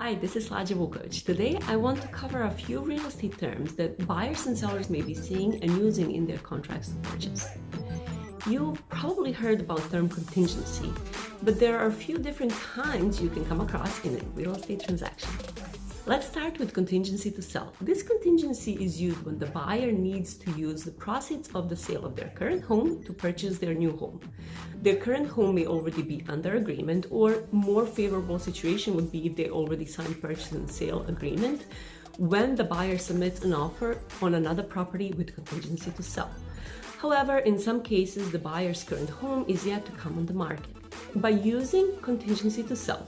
Hi, this is Slađa Vuković. Today I want to cover a few real estate terms that buyers and sellers may be seeing and using in their contracts to purchase. You've probably heard about the term contingency, but there are a few different kinds you can come across in a real estate transaction. Let's start with contingency to sell. This contingency is used when the buyer needs to use the proceeds of the sale of their current home to purchase their new home. Their current home may already be under agreement, or more favorable situation would be if they already signed purchase and sale agreement when the buyer submits an offer on another property with contingency to sell. However, in some cases, the buyer's current home is yet to come on the market. By using contingency to sell,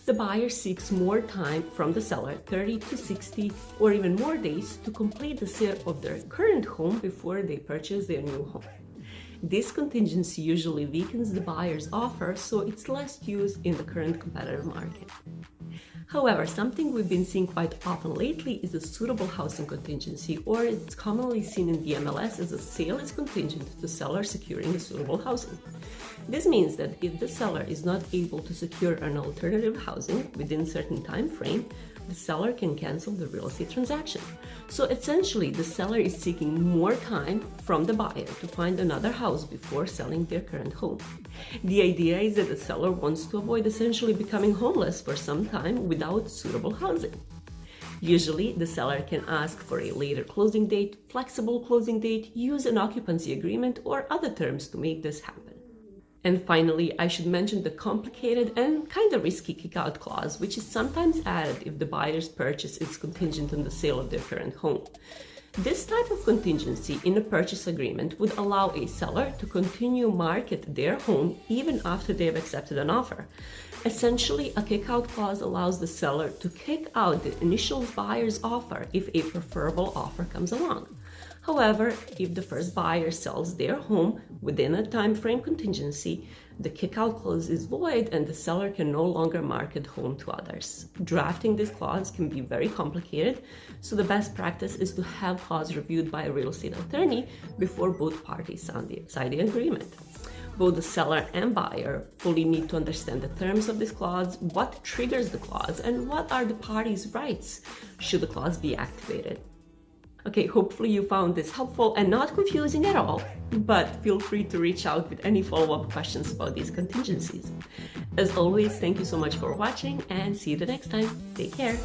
the buyer seeks more time from the seller, 30 to 60 or even more days, to complete the sale of their current home before they purchase their new home. This contingency usually weakens the buyer's offer, so it's less used in the current competitive market. However, something we've been seeing quite often lately is a suitable housing contingency, or it's commonly seen in the MLS as a sale is contingent to seller securing a suitable housing. This means that if the seller is not able to secure an alternative housing within a certain time frame, the seller can cancel the real estate transaction. So essentially, the seller is seeking more time from the buyer to find another house before selling their current home. The idea is that the seller wants to avoid essentially becoming homeless for some time without suitable housing. Usually, the seller can ask for a later closing date, flexible closing date, use an occupancy agreement, or other terms to make this happen. And finally, I should mention the complicated and kind of risky kickout clause, which is sometimes added if the buyer's purchase is contingent on the sale of their current home. This type of contingency in a purchase agreement would allow a seller to continue market their home even after they have accepted an offer. Essentially, a kickout clause allows the seller to kick out the initial buyer's offer if a preferable offer comes along. However, if the first buyer sells their home within a time frame contingency, the kickout clause is void and the seller can no longer market home to others. Drafting this clause can be very complicated, so the best practice is to have clause reviewed by a real estate attorney before both parties sign the agreement. Both the seller and buyer fully need to understand the terms of this clause, what triggers the clause, and what are the parties' rights should the clause be activated. Okay, hopefully you found this helpful and not confusing at all, but feel free to reach out with any follow-up questions about these contingencies. As always, thank you so much for watching and see you the next time. Take care.